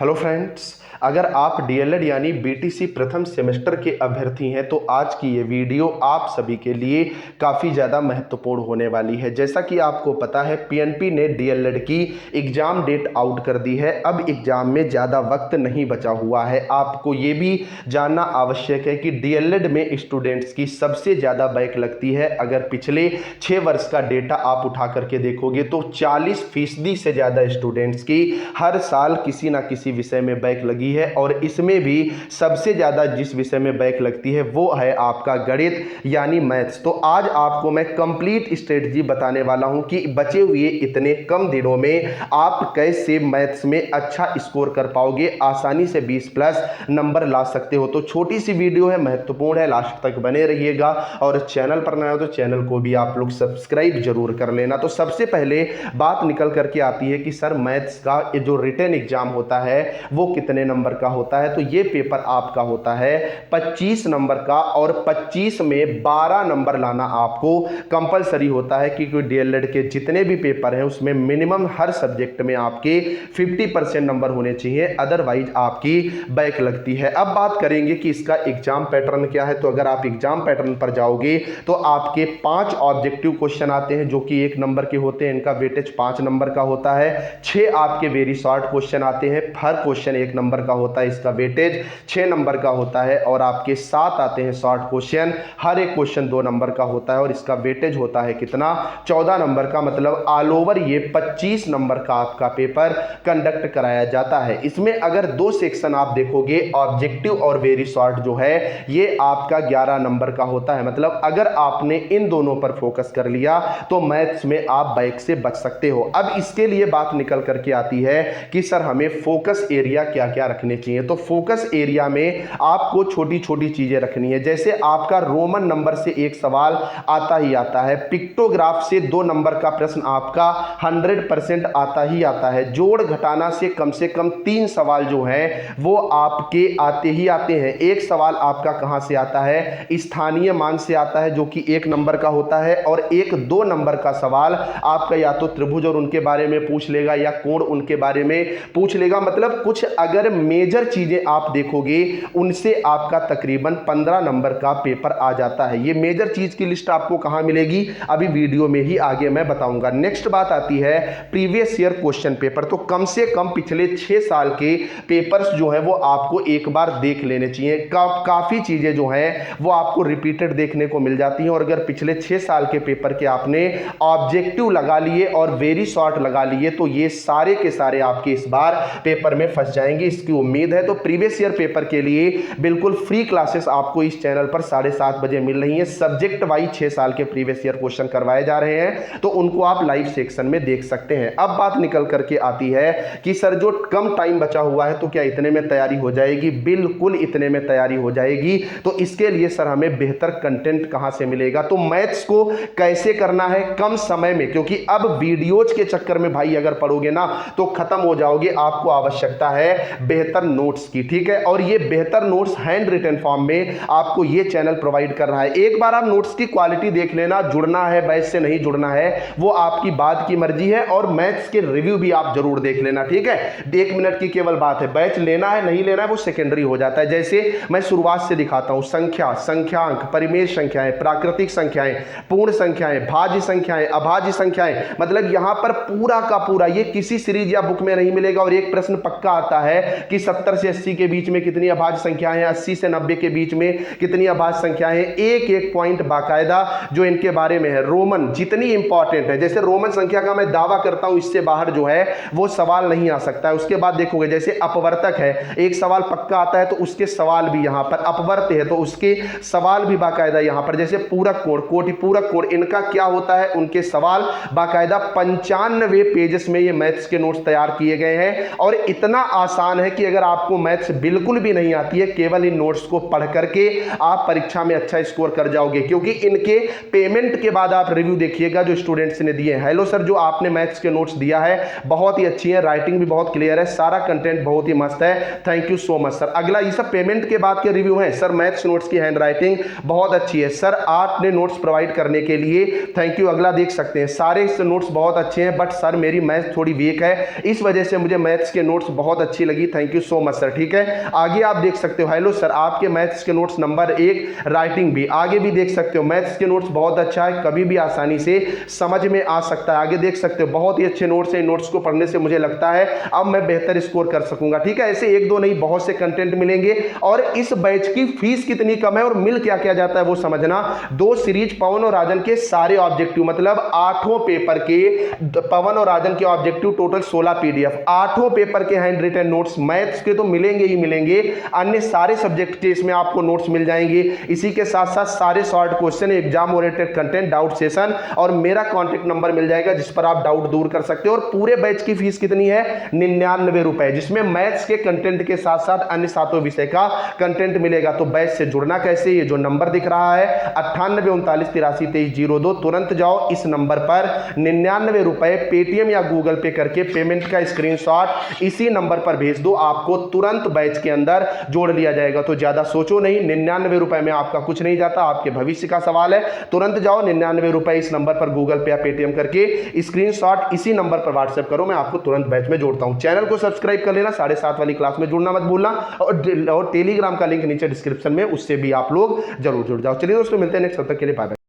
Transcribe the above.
Hello friends, अगर आप DElEd यानी बीटीसी प्रथम सेमेस्टर के अभ्यर्थी हैं तो आज की ये वीडियो आप सभी के लिए काफ़ी ज़्यादा महत्वपूर्ण होने वाली है। जैसा कि आपको पता है, पीएनपी ने डीएलएड की एग्ज़ाम डेट आउट कर दी है। अब एग्ज़ाम में ज़्यादा वक्त नहीं बचा हुआ है। आपको ये भी जानना आवश्यक है कि डीएलएड में स्टूडेंट्स की सबसे ज़्यादा बैक लगती है। अगर पिछले 6 वर्ष का डेटा आप उठा करके देखोगे तो 40% से ज़्यादा स्टूडेंट्स की हर साल किसी ना किसी विषय में बैक लगी है। और इसमें भी सबसे ज़्यादा जिस विषय में बैक लगती है वो है आपका गणित यानी मैथ्स। तो आज आपको मैं कंप्लीट स्ट्रेटजी बताने वाला हूं कि बचे हुए इतने कम दिनों में आप कैसे मैथ्स में अच्छा स्कोर कर पाओगे, आसानी से 20+ नंबर ला सकते हो। तो छोटी सी वीडियो है, महत्वपूर्ण है, लास्ट तक बने रहिएगा। और चैनल पर नए हो तो चैनल को भी आप लोग सब्सक्राइब जरूर कर लेना। तो सबसे पहले बात निकल करके आती है कि सर मैथ्स का जो रिटन एग्जाम होता है वो कितने नंबर का होता है। तो ये पेपर आपका होता है 25 नंबर का, और 25 में 12 नंबर लाना आपको कंपलसरी होता है, क्योंकि डीएलएड के जितने भी पेपर हैं उसमें मिनिमम हर सब्जेक्ट में आपके 50% नंबर होने चाहिए, अदरवाइज आपकी बैक लगती है। अब बात करेंगे कि इसका एग्जाम पैटर्न क्या है। तो अगर आप एग्जाम पैटर्न पर जाओगे तो आपके 5 ऑब्जेक्टिव क्वेश्चन आते हैं जो कि 1 नंबर के होते हैं, इनका वेटेज 5 नंबर का होता है। 6 आपके वेरी शॉर्ट क्वेश्चन आते हैं, हर क्वेश्चन 1 नंबर का होता है, इसका वेटेज 6 नंबर का होता है। और आपके 7 आते हैं शॉर्ट क्वेश्चन, हर एक क्वेश्चन 2 नंबर का होता है और इसका वेटेज होता है कितना, 14 नंबर का। मतलब ऑल ओवर ये 25 नंबर का आपका पेपर कंडक्ट कराया जाता है। इसमें अगर 2 सेक्शन आप देखोगे, ऑब्जेक्टिव और वेरी शॉर्ट जो है ये आपका 11 नंबर का होता है। मतलब अगर आपने इन दोनों पर फोकस कर लिया तो मैथ्स में आप बैक से बच सकते हो। अब इसके लिए बात निकल करके आती है कि सर हमें फोकस एरिया क्या क्या रखने चाहिए। तो फोकस एरिया में आपको छोटी छोटी चीजें रखनी है। जैसे आपका रोमन नंबर से एक सवाल आता ही आता है, पिक्टोग्राफ से 2 नंबर का प्रश्न आपका 100% आता ही आता है, जोड़ घटाना से कम 3 सवाल जो है वो आपके आते ही आते हैं। एक सवाल आपका कहां से आता है, स्थानीय मान से आता है जो कि 1 नंबर का होता है, और एक 2 नंबर का सवाल आपका या तो त्रिभुज और उनके बारे में पूछ लेगा या कोण उनके बारे में पूछ लेगा। मतलब कुछ अगर मेजर चीजें आप देखोगे उनसे आपका तकरीबन 15 नंबर का पेपर आ जाता है। ये मेजर चीज की लिस्ट आपको कहां मिलेगी, अभी वीडियो में ही आगे मैं बताऊंगा। नेक्स्ट बात आती है प्रीवियस ईयर क्वेश्चन पेपर। तो कम से कम पिछले 6 साल के पेपर्स जो है वो आपको एक बार देख लेने चाहिए। काफी चीजें जो हैं वो आपको रिपीटेड देखने को मिल जाती हैं। और अगर पिछले 6 साल के पेपर के आपने ऑब्जेक्टिव लगा लिए और वेरी शॉर्ट लगा लिए तो ये सारे के सारे आपके इस बार पेपर में फंस जाएंगे, इसकी उम्मीद है। तो प्रीवियस ईयर पेपर के लिए बिल्कुल फ्री क्लासेस आपको इस चैनल पर 7:30 बजे मिल रही है। सब्जेक्ट वाइज 6 साल के प्रीवियस ईयर क्वेश्चन करवाए जा रहे हैं, तो उनको आप लाइव सेक्शन में देख सकते हैं। अब बात निकल करके आती है कि सर जो कम टाइम बचा हुआ है तो क्या इतने में तैयारी हो जाएगी। बिल्कुल इतने में तैयारी हो जाएगी। तो इसके लिए सर हमें बेहतर कंटेंट कहां से मिलेगा, तो मैथ्स को कैसे करना है कम समय में, क्योंकि अब वीडियोज के चक्कर में भाई अगर पढ़ोगे ना तो खत्म हो जाओगे। आपको आवश्यकता है बेहतर नोट्स की, ठीक है। और ये बेहतर नोट्स हैंड रिटन फॉर्म में आपको ये चैनल प्रोवाइड कर रहा है। एक बार आप नोट्स की क्वालिटी देख लेना, जुड़ना है बैच से नहीं जुड़ना है वो आपकी बात की मर्जी है। और मैथ्स के रिव्यू भी आप जरूर देख लेना, ठीक है। 1 मिनट की केवल बात है, बैच लेना है नहीं लेना है वो सेकेंडरी हो जाता है। जैसे मैं शुरुआत से दिखाता हूं, संख्या, संख्यांक, परिमेय संख्याएं, प्राकृतिक संख्याएं, पूर्ण संख्याएं, भाज्य संख्याएं, अभाज्य संख्याएं। मतलब यहां पर पूरा का पूरा ये किसी सीरीज या बुक में नहीं मिलेगा। और एक प्रश्न पक्का आता है कि 70 से 80 के बीच में कितनी अभाज्य संख्याएं हैं, 80 से 90 के बीच में कितनी अभाज्य संख्याएं हैं। एक एक पॉइंट बाकायदा जो इनके बारे में है। रोमन जितनी इंपॉर्टेंट है, जैसे रोमन संख्या का मैं दावा करता हूं इससे बाहर जो है वो सवाल नहीं आ सकता है। उसके बाद देखोगे जैसे अपवर्तक है, एक सवाल पक्का आता है तो उसके सवाल भी यहां पर, अपवर्त है तो उसके सवाल भी बाकायदा यहां पर। जैसे पूरक कोण, कोटि पूरक कोण, इनका क्या होता है, उनके सवाल बाकायदा 95 पेजेस में ये मैथ्स के नोट्स तैयार किए गए हैं। और इतना आसान है कि अगर आपको मैथ्स बिल्कुल भी नहीं आती है, केवल इन नोट्स को पढ़ करके आप परीक्षा में अच्छा स्कोर कर जाओगे। क्योंकि इनके पेमेंट के बाद आप रिव्यू देखिएगा जो स्टूडेंट्स ने दिए हैं। हेलो सर, जो आपने मैथ्स के नोट्स दिया है बहुत ही अच्छी है, राइटिंग भी बहुत क्लियर है, सारा कंटेंट बहुत ही मस्त है, thank you so much sir. अगला ये सब पेमेंट के बाद के रिव्यू है। सर मैथ्स नोट्स की हैंड राइटिंग बहुत अच्छी है सर, आपने नोट्स प्रोवाइड करने के लिए थैंक यू। अगला देख सकते हैं सारे नोट्स बहुत अच्छे हैं, बट सर मेरी मैथ्स थोड़ी वीक है, इस वजह से मुझे मैथ्स के नोट्स बहुत अच्छी लगी, thank thank you so much sir. ठीक है, आगे आप देख सकते हो, हेलो सर आपके मैथ्स के नोट्स नंबर 1, राइटिंग भी आगे भी देख सकते हो, मैथ्स के नोट्स बहुत अच्छा है, कभी भी आसानी से समझ में आ सकता है। आगे देख सकते हो बहुत ही अच्छे नोट्स है, इन नोट्स को पढ़ने से मुझे लगता है अब मैं बेहतर स्कोर कर सकूंगा। ठीक है, ऐसे एक दो नहीं बहुत से कंटेंट मिलेंगे। और इस बैच की फीस कितनी कम है और मिल क्या क्या जाता है वो समझना। 2 सीरीज पवन और राजन के सारे ऑब्जेक्टिव, मतलब 8 पेपर के पवन और राजन के ऑब्जेक्टिव, टोटल 16 पीडीएफ, 8 पेपर के हैंड रिटन नोट्स, मैथ्स के तो मिलेंगे ही मिलेंगे, अन्य सारे सब्जेक्ट के इसमें आपको नोट्स मिल जाएंगे। इसी के साथ साथ सारे short question, exam oriented content, doubt session और मेरा कॉन्टेक्ट नंबर मिल जाएगा जिस पर आप डाउट दूर कर सकते हो। और पूरे बैच की फीस कितनी है? 99 रुपए, जिसमें मैथ्स के कंटेंट के साथ साथ अन्य 7 विषय का कंटेंट मिलेगा। तो बैच से जुड़ना कैसे? ये जो नंबर दिख रहा है 9839832302, तुरंत जाओ इस नंबर पर 99 रुपए पेटीएम या गूगल पे करके पेमेंट का स्क्रीनशॉट इसी नंबर पर भेज दो, आपको तुरंत बैच के अंदर जोड़ लिया जाएगा। तो ज्यादा सोचो नहीं, 99 रुपए में आपका कुछ नहीं जाता, आपके भविष्य का सवाल है। तुरंत जाओ 99 रुपए इस नंबर पर गूगल पे या पेटीएम करके स्क्रीनशॉट इसी नंबर पर व्हाट्सएप करो, मैं आपको तुरंत बैच में जोड़ता हूं। चैनल को सब्सक्राइब कर लेना, 7:30 वाली क्लास में जुड़ना मत भूलना, और टेलीग्राम का लिंक नीचे डिस्क्रिप्शन में, उससे भी आप लोग जरूर जुड़ जाओ। चलिए दोस्तों मिलते हैं नेक्स्ट, तब तक के लिए बाय बाय।